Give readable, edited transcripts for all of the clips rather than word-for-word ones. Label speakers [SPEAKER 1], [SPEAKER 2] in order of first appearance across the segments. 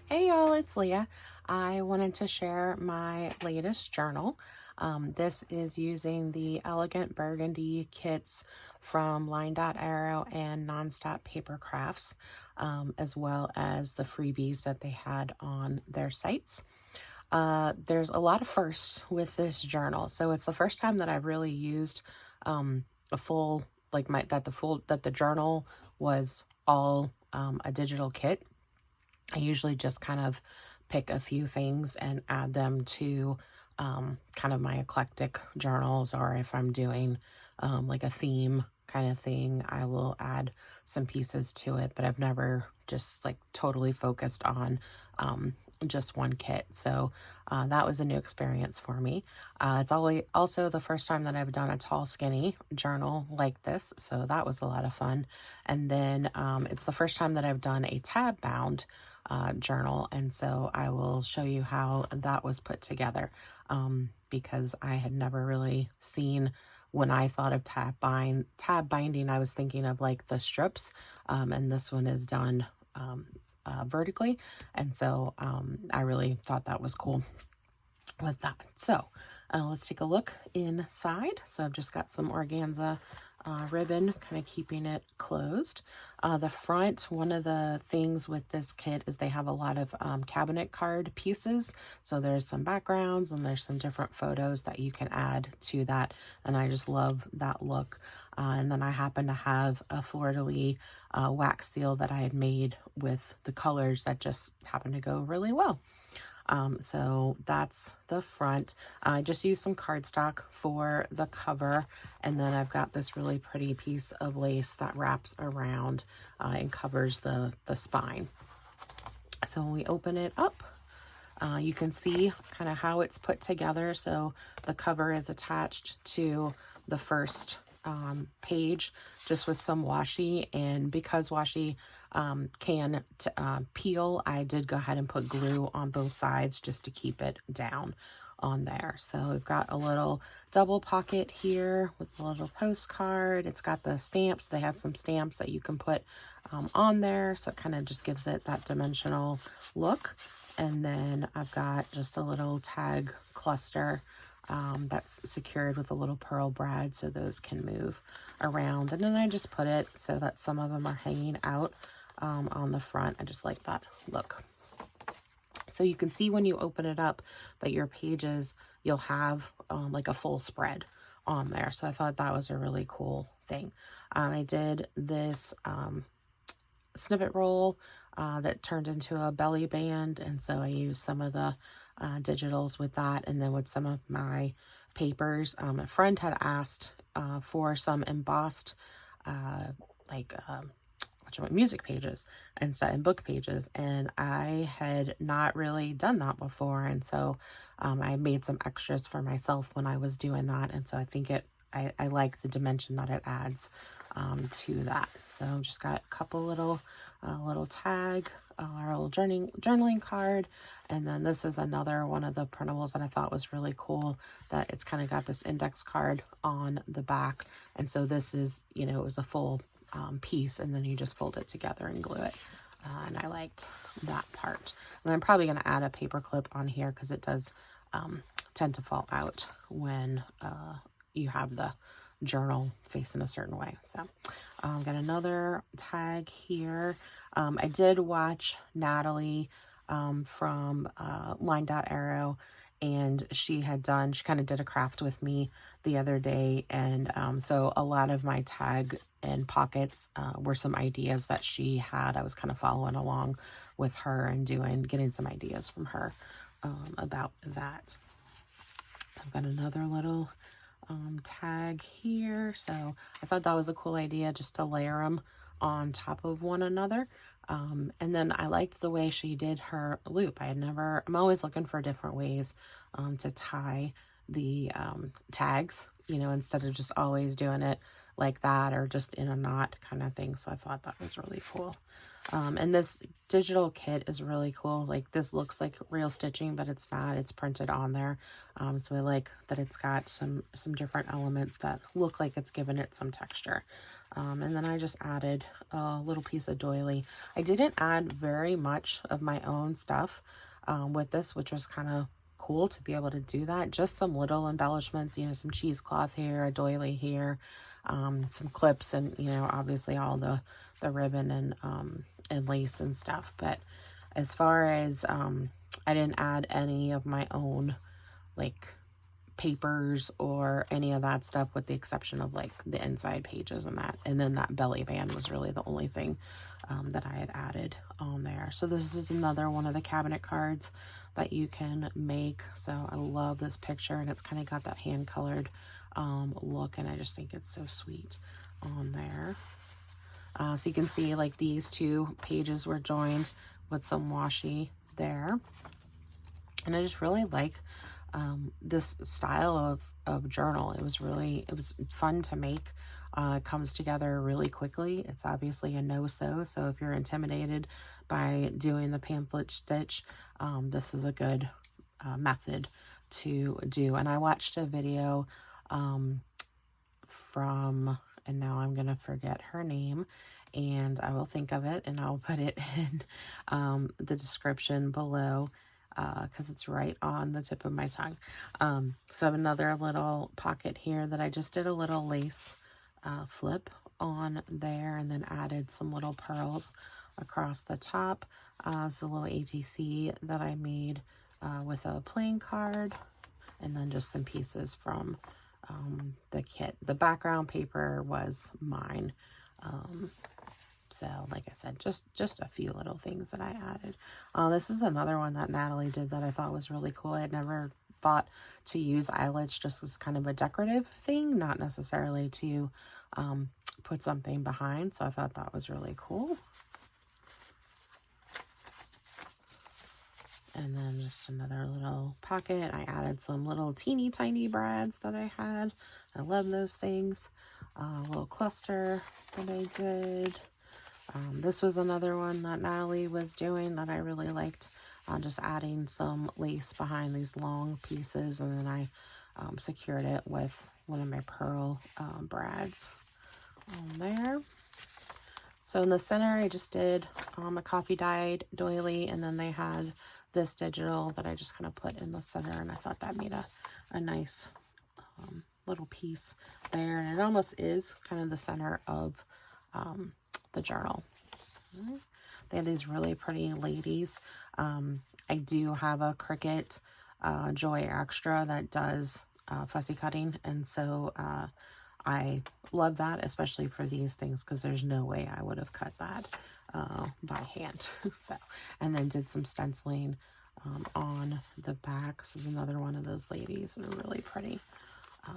[SPEAKER 1] Hey y'all, it's Leah. I wanted to share my latest journal. This is using the Elegant Burgundy kits from Line Dot Arrow and Nonstop Paper Crafts, as well as the freebies that they had on their sites. There's a lot of firsts with this journal. So it's the first time that I've really used a full, like that the journal was all a digital kit. I usually just kind of pick a few things and add them to kind of my eclectic journals, or if I'm doing like a theme kind of thing, I will add some pieces to it, but I've never just like totally focused on just one kit. So that was a new experience for me. It's always also the first time that I've done a tall skinny journal like this, so that was a lot of fun. And then it's the first time that I've done a tab bound journal, and so I will show you how that was put together, because I had never really seen, when I thought of tab binding, I was thinking of like the strips, and this one is done vertically, and so I really thought that was cool with that. So let's take a look inside. So I've just got some organza ribbon kind of keeping it closed. The front, one of the things with this kit is they have a lot of cabinet card pieces. So there's some backgrounds and there's some different photos that you can add to that. And I just love that look. And then I happen to have a fleur-de-lis wax seal that I had made with the colors that just happen to go really well. So that's the front. I just used some cardstock for the cover, and then I've got this really pretty piece of lace that wraps around and covers the spine. So when we open it up, you can see kind of how it's put together. So the cover is attached to the first page just with some washi, and because washi can peel, I did go ahead and put glue on both sides just to keep it down on there. So we've got a little double pocket here with a little postcard. It's got the stamps. They have some stamps that you can put on there, so it kind of just gives it that dimensional look. And then I've got just a little tag cluster that's secured with a little pearl brad, so those can move around. And then I just put it so that some of them are hanging out on the front. I just like that look. So you can see when you open it up that your pages, you'll have like a full spread on there. So I thought that was a really cool thing. I did this snippet roll that turned into a belly band, and so I used some of the digitals with that, and then with some of my papers. A friend had asked for some embossed music pages and book pages, and I had not really done that before, and so I made some extras for myself when I was doing that, and so I think I like the dimension that it adds to that. So I've just got a couple little tag, our little journaling card, and then this is another one of the printables that I thought was really cool, that it's kind of got this index card on the back, and so this is, it was a full piece, and then you just fold it together and glue it, and I liked that part. And I'm probably going to add a paper clip on here because it does tend to fall out when you have the journal facing a certain way. So I've got another tag here. I did watch Natalie from Line Dot Arrow, and she kind of did a craft with me the other day, and so a lot of my tag and pockets were some ideas that she had. I was kind of following along with her and getting some ideas from her about that. I've got another little tag here, so I thought that was a cool idea, just to layer them on top of one another. And then I liked the way she did her loop. I'm always looking for different ways to tie the tags, instead of just always doing it like that or just in a knot kind of thing. So I thought that was really cool. And this digital kit is really cool. Like, this looks like real stitching, but it's not. It's printed on there. So I like that it's got some different elements that look like it's given it some texture. And then I just added a little piece of doily. I didn't add very much of my own stuff with this, which was kind of cool to be able to do that. Just some little embellishments, you know, some cheesecloth here, a doily here, some clips, and, you know, obviously all the ribbon and lace and stuff. But as far as I didn't add any of my own like papers or any of that stuff, with the exception of like the inside pages and that. And then that belly band was really the only thing that I had added on there. So this is another one of the cabinet cards that you can make. So I love this picture, and it's kind of got that hand colored look, and I just think it's so sweet on there. So you can see like these two pages were joined with some washi there. And I just really like this style of journal. It was fun to make. It comes together really quickly. It's obviously a no-sew, so if you're intimidated by doing the pamphlet stitch, this is a good method to do. And I watched a video from, and now I'm going to forget her name, and I will think of it and I'll put it in the description below, because it's right on the tip of my tongue. So I have another little pocket here that I just did a little lace flip on there, and then added some little pearls across the top. It's a little ATC that I made with a playing card, and then just some pieces from the kit. The background paper was mine. So like I said, just a few little things that I added. This is another one that Natalie did that I thought was really cool. I had never thought to use eyelets just as kind of a decorative thing, not necessarily to put something behind. So I thought that was really cool. And then just another little pocket. I added some little teeny tiny brads that I had. I love those things. A little cluster that I did. This was another one that Natalie was doing that I really liked. Just adding some lace behind these long pieces, and then I secured it with one of my pearl brads on there. So in the center, I just did a coffee dyed doily, and then they had this digital that I just kind of put in the center, and I thought that made a nice little piece there. And it almost is kind of the center of the journal. They have these really pretty ladies. I do have a Cricut Joy Extra that does fussy cutting, and so I love that, especially for these things, because there's no way I would have cut that by hand. So, and then did some stenciling on the back. So there's another one of those ladies. They're really pretty.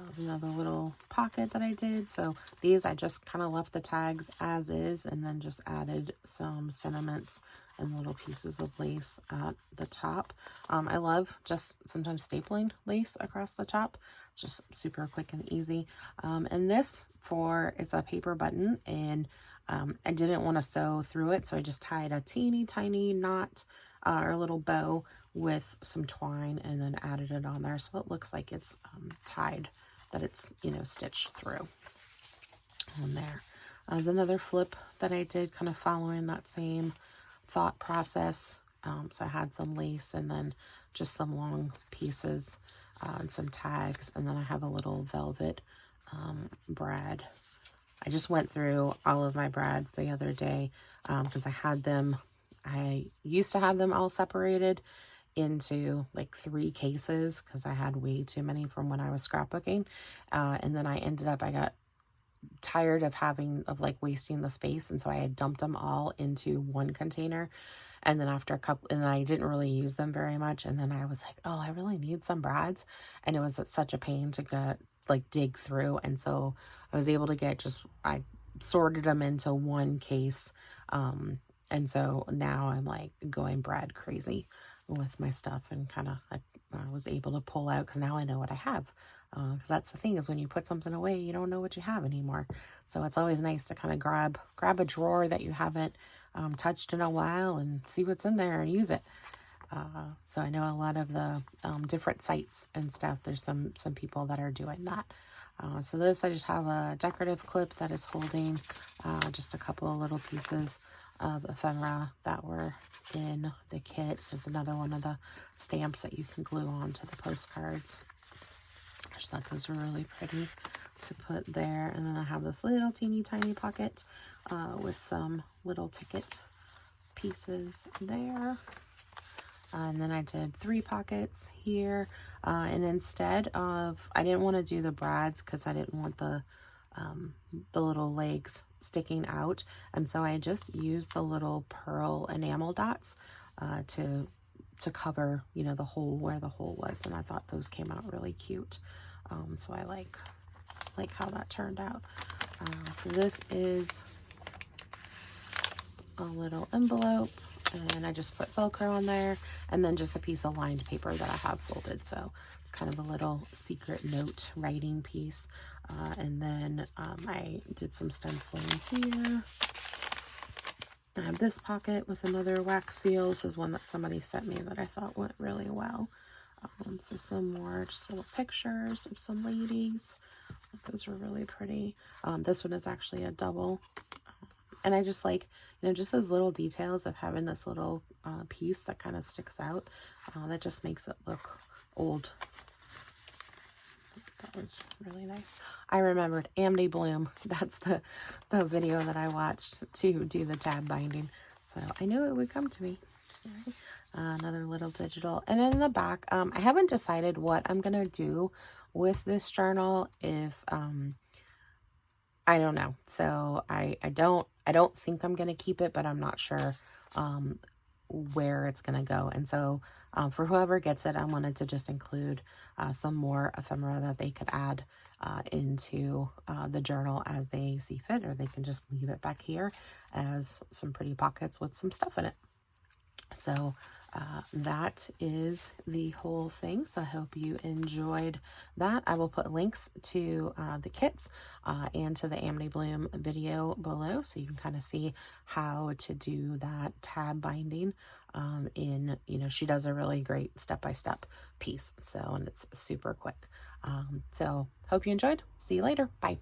[SPEAKER 1] There's another little pocket that I did. So these I just kind of left the tags as is, and then just added some sentiments and little pieces of lace at the top. I love just sometimes stapling lace across the top. Just super quick and easy. And this it's a paper button, and I didn't want to sew through it, so I just tied a teeny tiny knot or a little bow with some twine, and then added it on there, so it looks like it's tied, that it's, you know, stitched through on there. There's another flip that I did, kind of following that same thought process. So I had some lace, and then just some long pieces and some tags, and then I have a little velvet brad. I just went through all of my brads the other day because I used to have them all separated into like 3 cases because I had way too many from when I was scrapbooking. And then I got tired of like wasting the space, and so I had dumped them all into one container. And then after and I didn't really use them very much, and then I was like, oh, I really need some brads, and it was such a pain to dig through. And so I was able to I sorted them into one case, and so now I'm like going brad crazy with my stuff, and kind of I was able to pull out, because now I know what I have. Because that's the thing, is when you put something away, you don't know what you have anymore. So it's always nice to kind of grab a drawer that you haven't touched in a while and see what's in there and use it. So I know a lot of the different sites and stuff, there's some people that are doing that. So this, I just have a decorative clip that is holding just a couple of little pieces of ephemera that were in the kit. There's another one of the stamps that you can glue onto the postcards. I just thought those were really pretty to put there. And then I have this little teeny tiny pocket with some little ticket pieces there. And then I did 3 pockets here. And instead of, I didn't want to do the brads because I didn't want the little legs sticking out. And so I just used the little pearl enamel dots to cover, you know, the hole where the hole was. And I thought those came out really cute. So I like how that turned out. So this is a little envelope, and I just put Velcro on there, and then just a piece of lined paper that I have folded. So it's kind of a little secret note writing piece. And then I did some stenciling here. I have this pocket with another wax seal. This is one that somebody sent me that I thought went really well. So some more just little pictures of some ladies. Those were really pretty. This one is actually a double. And I just like, you know, just those little details of having this little piece that kind of sticks out. That just makes it look old. That was really nice. I remembered Amity Bloom. That's the video that I watched to do the tab binding. So I knew it would come to me. Right. Another little digital. And in the back, I haven't decided what I'm going to do with this journal. If, I don't know. So I don't think I'm going to keep it, but I'm not sure where it's going to go. And so for whoever gets it, I wanted to just include some more ephemera that they could add into the journal as they see fit, or they can just leave it back here as some pretty pockets with some stuff in it. So that is the whole thing. So I hope you enjoyed that. I will put links to the kits and to the Amity Bloom video below, so you can kind of see how to do that tab binding in, you know, she does a really great step-by-step piece. So, and it's super quick. So hope you enjoyed. See you later. Bye.